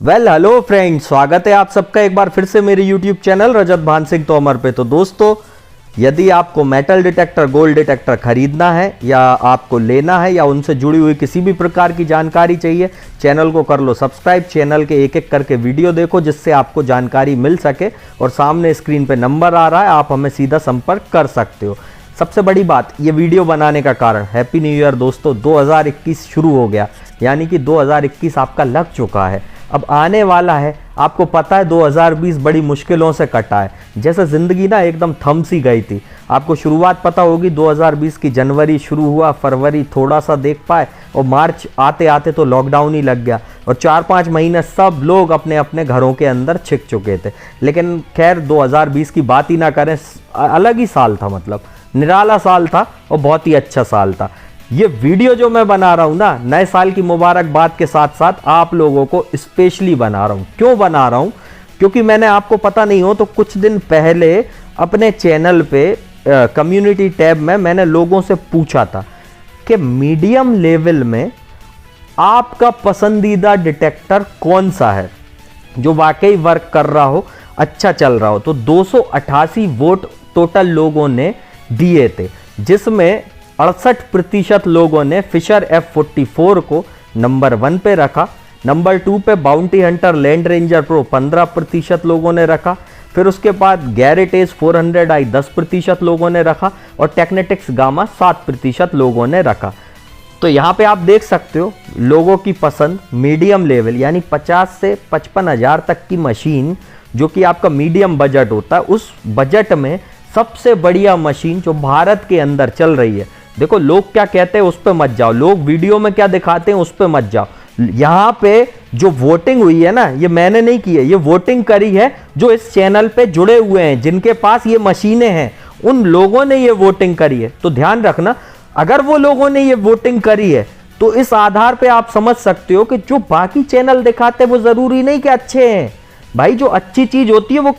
Hello friends, स्वागत है आप सबका एक बार फिर से मेरे यूट्यूब चैनल रजत भान सिंह तोमर पे। तो दोस्तों, यदि आपको मेटल डिटेक्टर, गोल्ड डिटेक्टर खरीदना है या आपको लेना है या उनसे जुड़ी हुई किसी भी प्रकार की जानकारी चाहिए, चैनल को कर लो सब्सक्राइब। चैनल के एक एक करके वीडियो देखो जिससे आपको जानकारी मिल सके। और सामने स्क्रीन पे नंबर आ रहा है, आप हमें सीधा संपर्क कर सकते हो। सबसे बड़ी बात, ये वीडियो बनाने का कारण, हैप्पी न्यू ईयर दोस्तों। 2021 शुरू हो गया, यानी कि 2021 आपका लग चुका है, अब आने वाला है। आपको पता है 2020 बड़ी मुश्किलों से कटा है, जैसे ज़िंदगी ना एकदम थम सी गई थी। आपको शुरुआत पता होगी 2020 की, जनवरी शुरू हुआ, फरवरी थोड़ा सा देख पाए और मार्च आते आते तो लॉकडाउन ही लग गया और 4-5 महीने सब लोग अपने अपने घरों के अंदर छिप चुके थे। लेकिन खैर 2020 की बात ही ना करें, अलग ही साल था, मतलब निराला साल था और बहुत ही अच्छा साल था। ये वीडियो जो मैं बना रहा हूँ ना, नए साल की मुबारकबाद के साथ साथ आप लोगों को स्पेशली बना रहा हूँ। क्यों बना रहा हूँ? क्योंकि मैंने, आपको पता नहीं हो तो कुछ दिन पहले अपने चैनल पे कम्युनिटी टैब में मैंने लोगों से पूछा था कि मीडियम लेवल में आपका पसंदीदा डिटेक्टर कौन सा है जो वाकई वर्क कर रहा हो, अच्छा चल रहा हो। तो 288 वोट टोटल लोगों ने दिए थे, जिसमें 68% लोगों ने फिशर F44 को नंबर 1 पे रखा। नंबर 2 पे bounty Hunter land ranger pro 15% लोगों ने रखा। फिर उसके बाद गैरेट एज 400i 10% लोगों ने रखा और टेक्नेटिक्स गामा 7% लोगों ने रखा। तो यहाँ पे आप देख सकते हो लोगों की पसंद मीडियम लेवल, यानी 50 से 55 हज़ार तक की मशीन, जो कि आपका मीडियम बजट होता है, उस बजट में सबसे बढ़िया मशीन जो भारत के अंदर चल रही है। देखो, लोग क्या कहते हैं उस पे मत जाओ, लोग वीडियो में क्या दिखाते हैं उस पे मत जाओ। यहाँ पे जो वोटिंग हुई है ना, ये मैंने नहीं की है, ये वोटिंग करी है जो इस चैनल पे जुड़े हुए हैं, जिनके पास ये मशीनें हैं, उन लोगों ने ये वोटिंग करी है। तो ध्यान रखना, अगर वो लोगों ने ये वोटिंग करी है तो इस आधार पे आप समझ सकते हो कि जो बाकी चैनल दिखाते हैं वो जरूरी नहीं कि अच्छे हैं। भाई, जो अच्छी चीज होती है वो,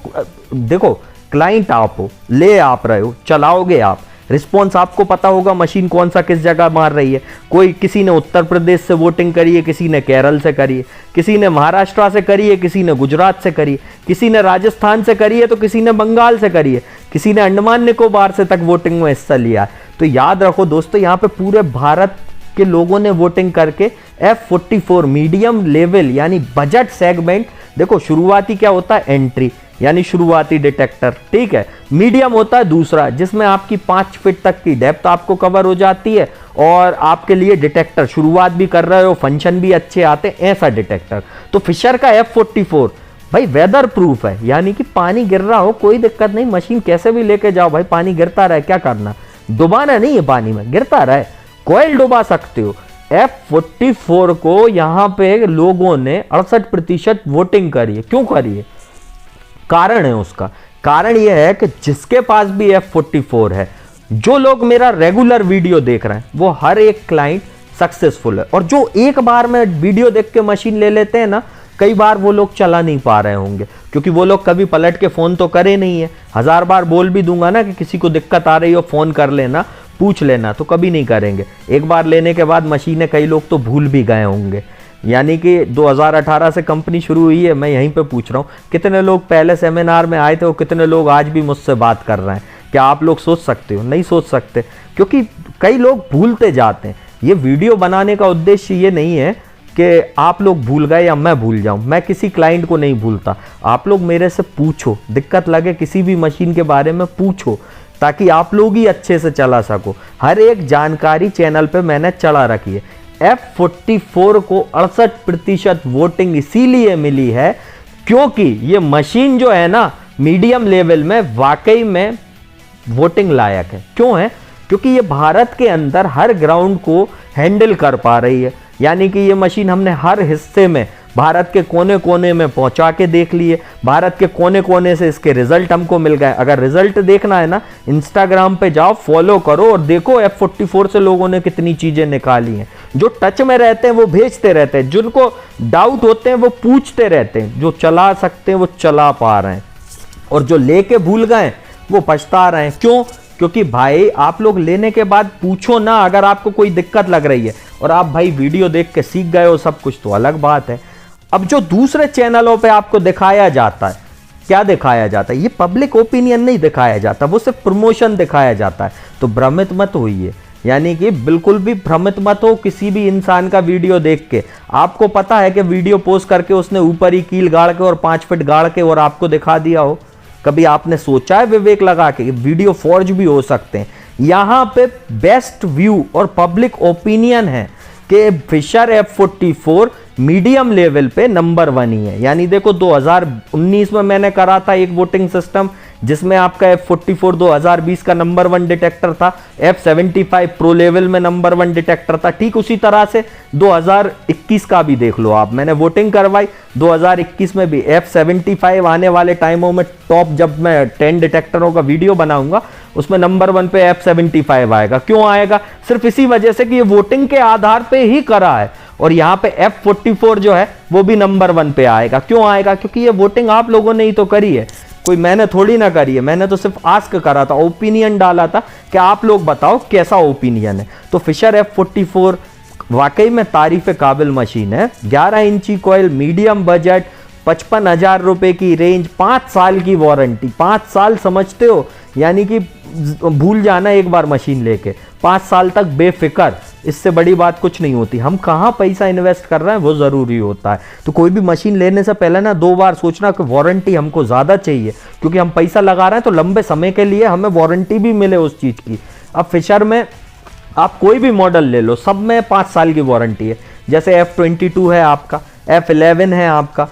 देखो, क्लाइंट आप हो, ले आप रहे हो, चलाओगे आप, रिस्पॉन्स आपको पता होगा मशीन कौन सा किस जगह मार रही है। कोई, किसी ने उत्तर प्रदेश से वोटिंग करी है, किसी ने केरल से करी है, किसी ने महाराष्ट्र से करी है, किसी ने गुजरात से करी है, किसी ने राजस्थान से करी है, तो किसी ने बंगाल से करी है, किसी ने अंडमान निकोबार से तक वोटिंग में हिस्सा लिया है। तो याद रखो दोस्तों, यहाँ पे पूरे भारत के लोगों ने वोटिंग करके F44 मीडियम लेवल यानी बजट सेगमेंट, देखो शुरुआती क्या होता है, एंट्री यानी शुरुआती डिटेक्टर, ठीक है। मीडियम होता है दूसरा, जिसमें आपकी 5 फीट तक की डेप्थ आपको कवर हो जाती है और आपके लिए डिटेक्टर शुरुआत भी कर रहे हो, फंक्शन भी अच्छे आते हैं, ऐसा डिटेक्टर। तो फिशर का F44 भाई वेदर प्रूफ है, यानी कि पानी गिर रहा हो कोई दिक्कत नहीं, मशीन कैसे भी लेके जाओ भाई, पानी गिरता रहे, क्या करना, डुबाना नहीं है पानी में, गिरता रहे, कोयल डुबा सकते हो। F44 को यहाँ पे लोगों ने 68% वोटिंग करी है। क्यों करी है? कारण है उसका। कारण यह है कि जिसके पास भी F44 है, जो लोग मेरा रेगुलर वीडियो देख रहे हैं, वो हर एक क्लाइंट सक्सेसफुल है। और जो एक बार में वीडियो देख के मशीन ले लेते हैं ना, कई बार वो लोग चला नहीं पा रहे होंगे, क्योंकि वो लोग कभी पलट के फोन तो करे नहीं है। 1000 बार बोल भी दूंगा ना कि किसी को दिक्कत आ रही हो फोन कर लेना, पूछ लेना, तो कभी नहीं करेंगे। एक बार लेने के बाद मशीनें कई लोग तो भूल भी गए होंगे। यानी कि 2018 से कंपनी शुरू हुई है, मैं यहीं पे पूछ रहा हूँ कितने लोग पहले सेमिनार में आए थे और कितने लोग आज भी मुझसे बात कर रहे हैं। क्या आप लोग सोच सकते हो? नहीं सोच सकते, क्योंकि कई लोग भूलते जाते हैं। ये वीडियो बनाने का उद्देश्य ये नहीं है कि आप लोग भूल गए या मैं भूल जाऊं, मैं किसी क्लाइंट को नहीं भूलता। आप लोग मेरे से पूछो, दिक्कत लगे किसी भी मशीन के बारे में पूछो, ताकि आप लोग ही अच्छे से चला सको। हर एक जानकारी चैनल पे मैंने चला रखी है। F44 को 68% वोटिंग इसीलिए मिली है क्योंकि ये मशीन जो है ना, मीडियम लेवल में वाकई में वोटिंग लायक है। क्यों है? क्योंकि ये भारत के अंदर हर ग्राउंड को हैंडल कर पा रही है। यानी कि ये मशीन हमने हर हिस्से में, भारत के कोने कोने में पहुंचा के देख लिए, भारत के कोने कोने से इसके रिजल्ट हमको मिल गए। अगर रिजल्ट देखना है ना, इंस्टाग्राम पे जाओ, फॉलो करो और देखो F44 से लोगों ने कितनी चीजें निकाली हैं। जो टच में रहते हैं वो भेजते रहते हैं, जिनको डाउट होते हैं वो पूछते रहते हैं, जो चला सकते हैं वो चला पा रहे हैं, और जो लेके भूल गए वो पछता रहे हैं। क्यों? क्योंकि भाई आप लोग लेने के बाद पूछो ना, अगर आपको कोई दिक्कत लग रही है और आप भाई वीडियो देख के सीख गए हो सब कुछ, तो अलग बात है। अब जो दूसरे चैनलों पे आपको दिखाया जाता है, क्या दिखाया जाता है? ये पब्लिक ओपिनियन नहीं दिखाया जाता, वो सिर्फ प्रमोशन दिखाया जाता है। तो भ्रमित मत होइए, यानी कि बिल्कुल भी भ्रमित मत हो किसी भी इंसान का वीडियो देख के। आपको पता है कि वीडियो पोस्ट करके उसने ऊपर ही कील गाड़ के और 5 फीट गाड़ के और आपको दिखा दिया हो? कभी आपने सोचा है विवेक लगा के? वीडियो फॉर्ज भी हो सकते हैं। यहां पे बेस्ट व्यू और पब्लिक ओपिनियन है कि फिशर F44 मीडियम लेवल पे नंबर 1 ही है। यानी देखो 2019 में मैंने करा था एक वोटिंग सिस्टम जिसमें आपका F44 2020 का नंबर 1 डिटेक्टर था, F75 प्रो लेवल में नंबर 1 डिटेक्टर था। ठीक उसी तरह से 2021 का भी देख लो आप, मैंने वोटिंग करवाई 2021 में भी F75 आने वाले टाइमों में टॉप, जब मैं 10 डिटेक्टरों का वीडियो बनाऊंगा उसमें नंबर 1 पे F75 आएगा। क्यों आएगा? सिर्फ इसी वजह से कि ये वोटिंग के आधार पे ही करा है। और यहां पे F44 जो है वो भी नंबर 1 पे आएगा। क्यों आएगा? क्योंकि ये वोटिंग आप लोगों ने ही तो करी है, कोई मैंने थोड़ी ना करी है। मैंने तो सिर्फ आस्क करा था, ओपिनियन डाला था कि आप लोग बताओ कैसा ओपिनियन है। तो फिशर F44 वाकई में तारीफ काबिल मशीन है। 11 इंची कॉइल, मीडियम बजट, 55,000 रुपए की रेंज, 5 साल की वारंटी। 5 साल समझते हो? यानी कि भूल जाना एक बार मशीन लेके, 5 साल तक बेफिक्र, इससे बड़ी बात कुछ नहीं होती। हम कहाँ पैसा इन्वेस्ट कर रहे हैं वो ज़रूरी होता है। तो कोई भी मशीन लेने से पहले ना 2 बार सोचना कि वारंटी हमको ज़्यादा चाहिए, क्योंकि हम पैसा लगा रहे हैं तो लंबे समय के लिए हमें वारंटी भी मिले उस चीज़ की। अब फिशर में आप कोई भी मॉडल ले लो, सब में 5 साल की वारंटी है। जैसे F22 है आपका, F11 है आपका,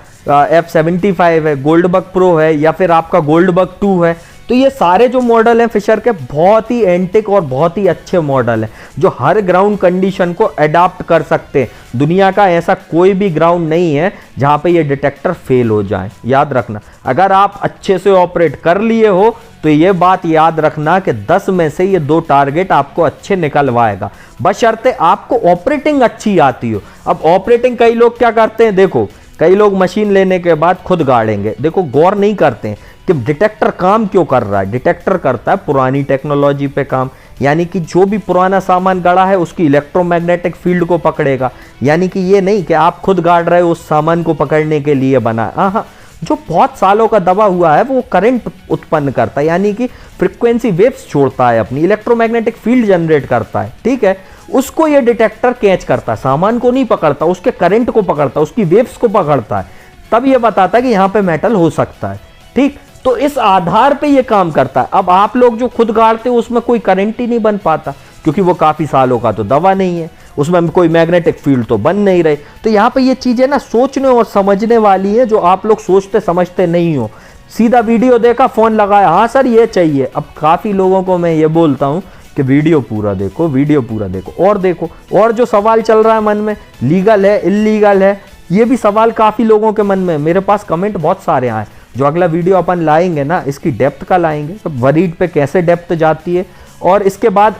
F75 है, गोल्डबग प्रो है, या फिर आपका गोल्डबग 2 है। तो ये सारे जो मॉडल हैं फिशर के बहुत ही एंटिक और बहुत ही अच्छे मॉडल हैं जो हर ग्राउंड कंडीशन को अडाप्ट कर सकते हैं। दुनिया का ऐसा कोई भी ग्राउंड नहीं है जहां पे ये डिटेक्टर फेल हो जाए। याद रखना, अगर आप अच्छे से ऑपरेट कर लिए हो तो ये बात याद रखना कि 10 में से ये 2 टारगेट आपको अच्छे निकलवाएगा, बशर्ते आपको ऑपरेटिंग अच्छी आती हो। अब ऑपरेटिंग कई लोग क्या करते हैं, देखो कई लोग मशीन लेने के बाद खुद गाड़ेंगे। देखो गौर नहीं करते हैं कि डिटेक्टर काम क्यों कर रहा है। डिटेक्टर करता है पुरानी टेक्नोलॉजी पे काम, यानी कि जो भी पुराना सामान गड़ा है उसकी इलेक्ट्रोमैग्नेटिक फील्ड को पकड़ेगा। यानी कि ये नहीं कि आप खुद गाड़ रहे हो उस सामान को पकड़ने के लिए बना है। हाँ, जो बहुत सालों का दबा हुआ है वो करंट उत्पन्न करता है, यानी कि फ्रीक्वेंसी वेव्स छोड़ता है, अपनी इलेक्ट्रोमैग्नेटिक फील्ड जनरेट करता है। ठीक है, उसको ये डिटेक्टर कैच करता है, सामान को नहीं पकड़ता, उसके करंट को पकड़ता है, उसकी वेव्स को पकड़ता है, तब ये बताता है कि यहाँ पे मेटल हो सकता है। ठीक, तो इस आधार पे ये काम करता है। अब आप लोग जो खुद गाड़ते हो उसमें कोई करंट ही नहीं बन पाता, क्योंकि वो काफी सालों का तो दवा नहीं है, उसमें कोई मैग्नेटिक फील्ड तो बन नहीं रही। तो यहाँ पे ये चीजें ना सोचने और समझने वाली है, जो आप लोग सोचते समझते नहीं हो। सीधा वीडियो देखा, फोन लगाया, हाँ सर ये चाहिए। अब काफी लोगों को मैं ये बोलता हूँ कि वीडियो पूरा देखो, वीडियो पूरा देखो और देखो। और जो सवाल चल रहा है मन में, लीगल है इल्लीगल है, ये भी सवाल काफी लोगों के मन में। मेरे पास कमेंट बहुत सारे आए। जो अगला वीडियो अपन लाएंगे ना, इसकी डेप्थ का लाएंगे, तो वरीड पे कैसे डेप्थ जाती है, और इसके बाद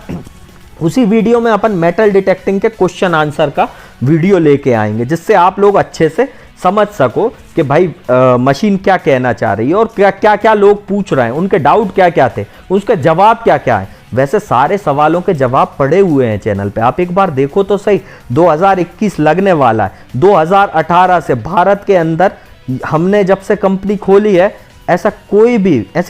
उसी वीडियो में अपन मेटल डिटेक्टिंग के क्वेश्चन आंसर का वीडियो लेके आएंगे, जिससे आप लोग अच्छे से समझ सको कि भाई मशीन क्या कहना चाह रही है और क्या क्या लोग पूछ रहे हैं, उनके डाउट क्या क्या थे, उसके जवाब क्या क्या है। वैसे सारे सवालों के जवाब पड़े हुए हैं चैनल पे, आप एक बार देखो तो सही। 2021 लगने वाला है, 2018 से भारत के अंदर हमने जब से कंपनी खोली है, ऐसी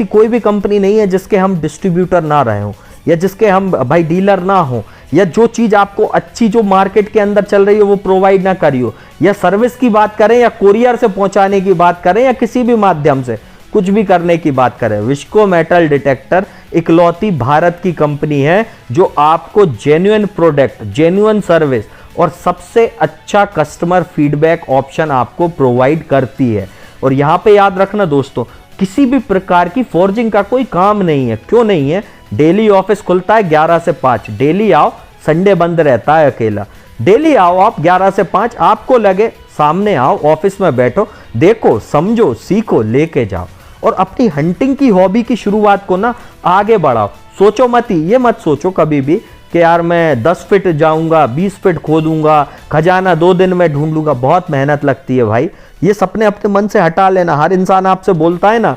कोई भी कंपनी नहीं है जिसके हम डिस्ट्रीब्यूटर ना रहे हो, या जिसके हम भाई डीलर ना हो, या जो चीज आपको अच्छी जो मार्केट के अंदर चल रही है वो प्रोवाइड ना करी हो, या सर्विस की बात करें, या कोरियर से पहुंचाने की बात करें, या किसी भी माध्यम से कुछ भी करने की बात करें। विस्को मेटल डिटेक्टर इकलौती भारत की कंपनी है जो आपको जेन्युइन प्रोडक्ट, जेन्युइन सर्विस और सबसे अच्छा कस्टमर फीडबैक ऑप्शन आपको प्रोवाइड करती है। और यहां पे याद रखना दोस्तों, किसी भी प्रकार की फॉर्जिंग का कोई काम नहीं है। क्यों नहीं है? डेली ऑफिस खुलता है 11 से 5, डेली आओ, संडे बंद रहता है अकेला। डेली आओ आप 11 से 5, आपको लगे सामने आओ, ऑफिस में बैठो, देखो, समझो, सीखो, लेके जाओ और अपनी हंटिंग की हॉबी की शुरुआत को ना आगे बढ़ाओ। सोचो मत ही, ये मत सोचो कभी भी कि यार मैं 10 फीट जाऊंगा, 20 फीट खोदूंगा, खजाना 2 दिन में ढूंढ लूंगा। बहुत मेहनत लगती है भाई, ये सपने अपने मन से हटा लेना। हर इंसान आपसे बोलता है ना,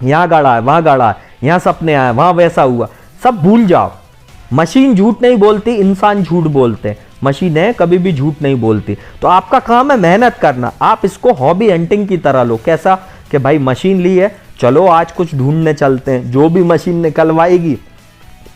यहाँ गाड़ा है, वहां गाड़ा है, यहाँ सपने आए, वहां वैसा हुआ, सब भूल जाओ। मशीन झूठ नहीं बोलती, इंसान झूठ बोलते हैं। मशीन है, कभी भी झूठ नहीं बोलती। तो आपका काम है मेहनत करना। आप इसको हॉबी हंटिंग की तरह लो। कैसा कि भाई मशीन ली है, चलो आज कुछ ढूंढने चलते हैं, जो भी मशीन निकलवाएगी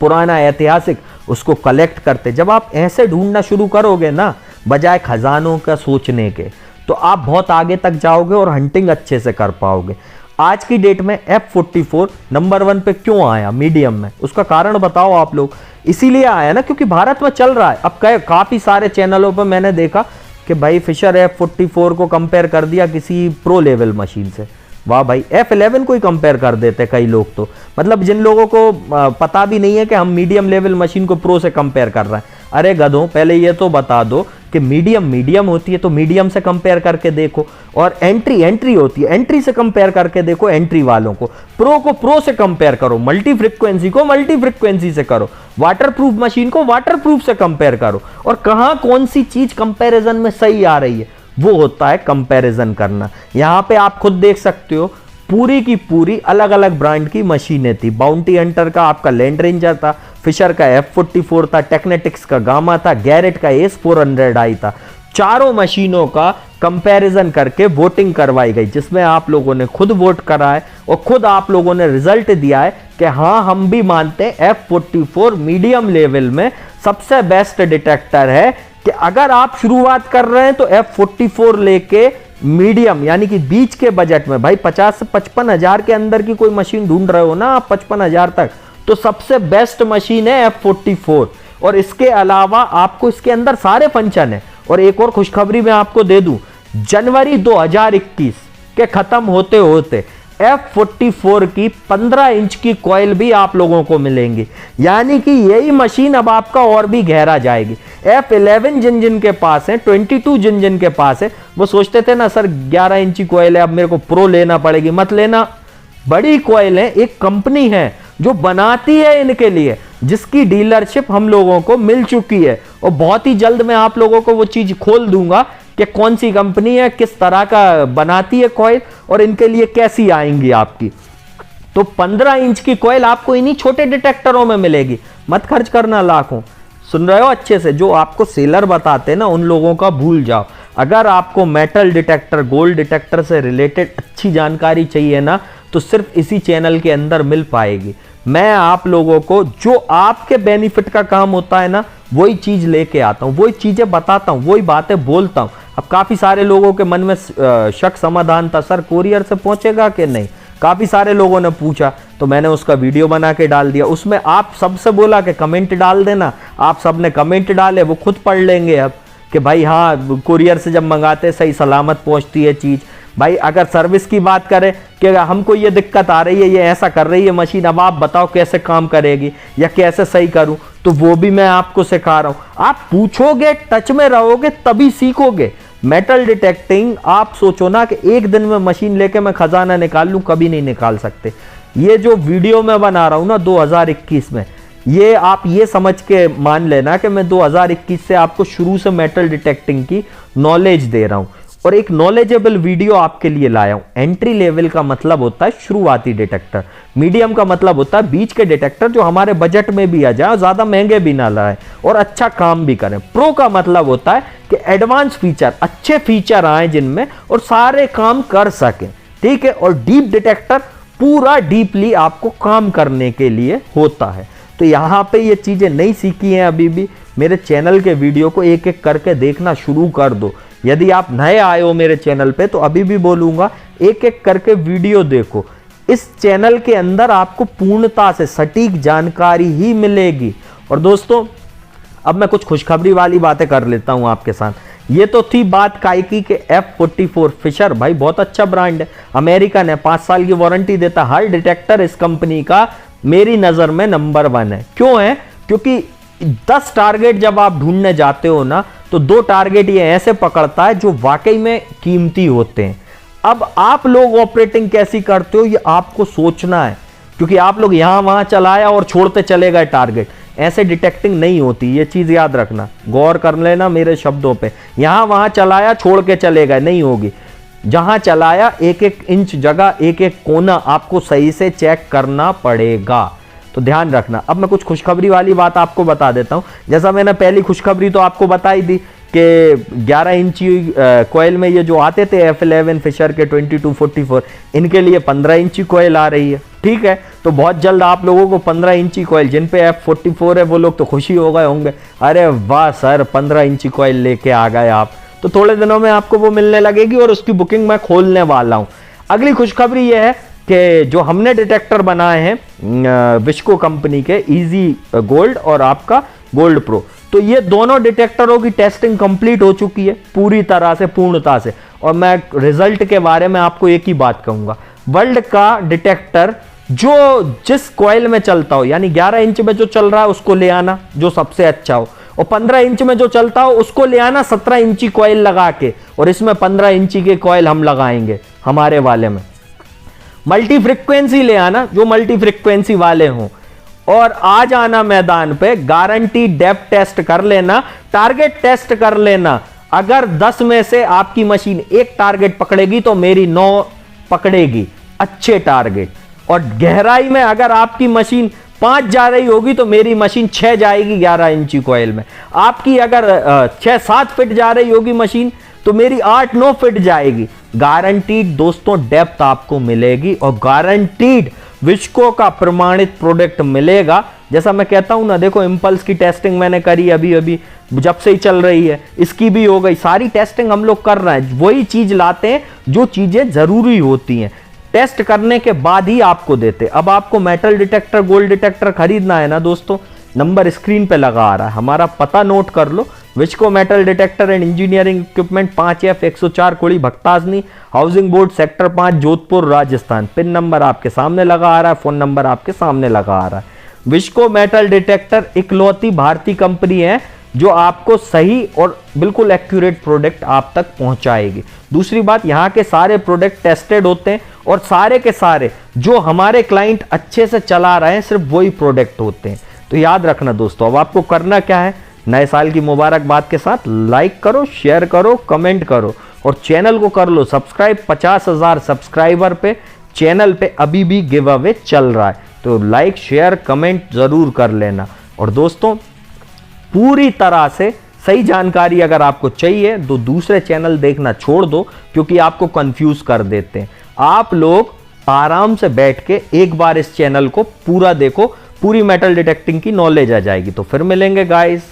पुराना ऐतिहासिक उसको कलेक्ट करते। जब आप ऐसे ढूंढना शुरू करोगे ना, बजाय खजानों का सोचने के, तो आप बहुत आगे तक जाओगे और हंटिंग अच्छे से कर पाओगे। आज की डेट में F44 नंबर 1 पे क्यों आया मीडियम में, उसका कारण बताओ आप लोग। इसीलिए आया ना क्योंकि भारत में चल रहा है। अब काफी सारे चैनलों पर मैंने देखा कि भाई फिशर F44 को कंपेयर कर दिया किसी प्रो लेवल मशीन से। वाह भाई, F11 को ही कंपेयर कर देते कई लोग। तो मतलब जिन लोगों को पता भी नहीं है कि हम मीडियम लेवल मशीन को प्रो से कंपेयर कर रहे हैं। अरे गधों, पहले ये तो बता दो कि मीडियम होती है तो मीडियम से कंपेयर करके देखो, और एंट्री होती है, एंट्री से कंपेयर करके देखो एंट्री वालों को प्रो से कंपेयर करो, मल्टी फ्रीक्वेंसी को मल्टी फ्रीक्वेंसी से करो, वाटरप्रूफ मशीन को वाटरप्रूफ से कंपेयर करो, और कहां कौन सी चीज कंपैरिजन में सही आ रही है वो होता है कंपैरिजन करना। यहां पे आप खुद देख सकते हो पूरी की पूरी अलग अलग ब्रांड की मशीनें थी। बाउंटी हंटर का आपका लैंड रेंजर था, फिशर का F44 था, टेक्नेटिक्स का गामा था, गैरेट का ACE-400i था। चारों मशीनों का कंपैरिजन करके वोटिंग करवाई गई, जिसमें आप लोगों ने खुद वोट करा है और खुद आप लोगों ने रिजल्ट दिया है कि हाँ हम भी मानते हैं F44 मीडियम लेवल में सबसे बेस्ट डिटेक्टर है। कि अगर आप शुरुआत कर रहे हैं तो F44 लेके मीडियम यानी कि बीच के बजट में, भाई 50 से 55 हजार के अंदर की कोई मशीन ढूंढ रहे हो ना आप 55 हजार तक, तो सबसे बेस्ट मशीन है F44। और इसके अलावा आपको इसके अंदर सारे फंक्शन है। और एक और खुशखबरी मैं आपको दे दूं, जनवरी 2021 के खत्म होते होते F44 की 15 इंच की कॉइल भी आप लोगों को मिलेंगी। यानी कि यही मशीन अब आपका और भी गहरा जाएगी। F11 जिन के पास है, 22 जिन के पास है, वो सोचते थे ना सर 11 इंची कॉइल है अब मेरे को प्रो लेना पड़ेगी। मत लेना, बड़ी कॉइल है, एक कंपनी है जो बनाती है इनके लिए, जिसकी डीलरशिप हम लोगों को मिल चुकी है। और बहुत ही जल्द मैं आप लोगों को वो चीज खोल दूंगा कि कौन सी कंपनी है, किस तरह का बनाती है कॉइल और इनके लिए कैसी आएंगी आपकी। तो 15 इंच की कॉइल आपको इन्हीं छोटे डिटेक्टरों में मिलेगी। मत खर्च करना लाखों। सुन रहे हो अच्छे से? जो आपको सेलर बताते हैं ना उन लोगों का भूल जाओ। अगर आपको मेटल डिटेक्टर, गोल्ड डिटेक्टर से रिलेटेड अच्छी जानकारी चाहिए ना, तो सिर्फ इसी चैनल के अंदर मिल पाएगी। मैं आप लोगों को जो आपके बेनिफिट का काम होता है ना, वही चीज लेके आता हूं, वही चीजें बताता हूं, वही बातें बोलता हूं। अब काफी सारे लोगों के मन में शक समाधान था, सर कोरियर से पहुंचेगा कि नहीं। काफी सारे लोगों ने पूछा तो मैंने उसका वीडियो बना के डाल दिया। उसमें आप सबसे बोला कि कमेंट डाल देना, आप सबने कमेंट डाले, वो खुद पढ़ लेंगे अब कि भाई हाँ कुरियर से जब मंगाते सही सलामत पहुंचती है चीज। भाई अगर सर्विस की बात करें कि हमको ये दिक्कत आ रही है, ये ऐसा कर रही है मशीन, अब आप बताओ कैसे काम करेगी या कैसे सही करूं, तो वो भी मैं आपको सिखा रहा हूं। आप पूछोगे, टच में रहोगे तभी सीखोगे। मेटल डिटेक्टिंग आप सोचो ना कि एक दिन में मशीन लेके मैं खजाना निकाल लूं, कभी नहीं निकाल सकते। ये जो वीडियो मैं बना रहा हूं ना 2021 में, ये आप ये समझ के मान लेना कि मैं 2021 से आपको शुरू से मेटल डिटेक्टिंग की नॉलेज दे रहा हूं और एक नॉलेजेबल वीडियो आपके लिए लाया हूं। एंट्री लेवल का मतलब होता है शुरुआती डिटेक्टर, मीडियम का मतलब होता है बीच के डिटेक्टर जो हमारे बजट में भी आ जाए, ज्यादा महंगे भी ना लाए और अच्छा काम भी करें। प्रो का मतलब होता है कि एडवांस फीचर, अच्छे फीचर आए जिनमें और सारे काम कर सके, ठीक है। और डीप डिटेक्टर पूरा डीपली आपको काम करने के लिए होता है। तो यहां पे ये चीजें नहीं सीखी हैं अभी भी, मेरे चैनल के वीडियो को एक एक करके देखना शुरू कर दो। यदि आप नए आए हो मेरे चैनल पे तो अभी भी बोलूंगा एक एक करके वीडियो देखो। इस चैनल के अंदर आपको पूर्णता से सटीक जानकारी ही मिलेगी। और दोस्तों अब मैं कुछ खुशखबरी वाली बातें कर लेता हूं आपके साथ। ये तो थी बात काइकी के F44 फिशर, भाई बहुत अच्छा ब्रांड है, अमेरिकन है, 5 साल की वारंटी देता। हर डिटेक्टर इस कंपनी का मेरी नजर में नंबर 1 है। क्यों है? क्योंकि 10 टारगेट जब आप ढूंढने जाते हो ना, तो 2 टारगेट ये ऐसे पकड़ता है जो वाकई में कीमती होते हैं। अब आप लोग ऑपरेटिंग कैसी करते हो ये आपको सोचना है, क्योंकि आप लोग यहां वहां चलाया और छोड़ते चले गए टारगेट, ऐसे डिटेक्टिंग नहीं होती। ये चीज याद रखना, गौर कर लेना मेरे शब्दों पे। यहां वहां चलाया छोड़ के चले गए, नहीं होगी। जहां चलाया एक एक इंच जगह, एक एक कोना आपको सही से चेक करना पड़ेगा। तो ध्यान रखना। अब मैं कुछ खुशखबरी वाली बात आपको बता देता हूं। जैसा मैंने पहली खुशखबरी तो आपको बताई दी कि 11 इंची कोयल में ये जो आते थे F11 फिशर के 2244, इनके लिए 15 इंची कोयल आ रही है। ठीक है, तो बहुत जल्द आप लोगों को 15 इंची कोयल, जिन पे F44 है वो लोग तो खुशी हो गए होंगे, अरे वाह सर 15 इंची कोयल लेके आ गए आप। तो थोड़े दिनों में आपको वो मिलने लगेगी और उसकी बुकिंग मैं खोलने वाला हूं। अगली खुशखबरी ये है कि जो हमने डिटेक्टर बनाए हैं विस्को कंपनी के, इजी गोल्ड और आपका गोल्ड प्रो, तो ये दोनों डिटेक्टरों की टेस्टिंग कंप्लीट हो चुकी है पूरी तरह से, पूर्णता से। और मैं रिजल्ट के बारे में आपको एक ही बात कहूंगा, वर्ल्ड का डिटेक्टर जो जिस कॉइल में चलता हो, यानी 11 इंच में जो चल रहा है उसको ले आना जो सबसे अच्छा हो, और 15 इंच में जो चलता हो उसको ले आना 17 इंची कॉइल लगा के, और इसमें 15 इंची के कॉइल हम लगाएंगे हमारे वाले में। मल्टी फ्रीक्वेंसी ले आना जो मल्टी फ्रीक्वेंसी वाले हों, और आ जाना मैदान पे, गारंटी डेप्थ टेस्ट कर लेना, टारगेट टेस्ट कर लेना। अगर 10 में से आपकी मशीन एक टारगेट पकड़ेगी तो मेरी 9 पकड़ेगी अच्छे टारगेट, और गहराई में अगर आपकी मशीन 5 जा रही होगी तो मेरी मशीन 6 जाएगी 11 इंची कॉइल में। आपकी अगर 6-7 फीट जा रही होगी मशीन तो मेरी 8-9 फीट जाएगी। गारंटीड दोस्तों डेप्थ आपको मिलेगी, और गारंटीड विस्को का प्रमाणित प्रोडक्ट मिलेगा। जैसा मैं कहता हूं ना, देखो इंपल्स की टेस्टिंग मैंने करी अभी जब से ही चल रही है, इसकी भी हो गई, सारी टेस्टिंग हम लोग कर रहे हैं। वही चीज लाते हैं जो चीजें जरूरी होती हैं, टेस्ट करने के बाद ही आपको देते। अब आपको मेटल डिटेक्टर, गोल्ड डिटेक्टर खरीदना है ना दोस्तों, नंबर स्क्रीन पे लगा आ रहा है, हमारा पता नोट कर लो। Visco metal detector and engineering equipment, 5F104 Kudi Bhagtasni, housing board, sector 5, Jodhpur, Rajasthan. Pin number आपके सामने लगा आ रहा है, फोन नंबर आपके सामने लगा आ रहा है। विस्को मेटल डिटेक्टर इकलौती भारतीय कंपनी है जो आपको सही और बिल्कुल एक्यूरेट प्रोडक्ट आप तक पहुंचाएगी। दूसरी बात, यहाँ के सारे प्रोडक्ट टेस्टेड होते हैं, और सारे के सारे जो हमारे क्लाइंट अच्छे से चला रहे हैं सिर्फ वही प्रोडक्ट होते हैं। तो याद रखना दोस्तों, अब आपको करना क्या है, नए साल की मुबारकबाद के साथ लाइक करो, शेयर करो, कमेंट करो, और चैनल को कर लो सब्सक्राइब। 50,000 सब्सक्राइबर पे चैनल पे अभी भी गिव अवे चल रहा है, तो लाइक शेयर कमेंट जरूर कर लेना। और दोस्तों पूरी तरह से सही जानकारी अगर आपको चाहिए तो दूसरे चैनल देखना छोड़ दो, क्योंकि आपको कंफ्यूज कर देते हैं। आप लोग आराम से बैठ के एक बार इस चैनल को पूरा देखो, पूरी मेटल डिटेक्टिंग की नॉलेज आ जाएगी। तो फिर मिलेंगे गाइस,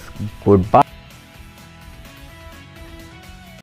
गुड बाय।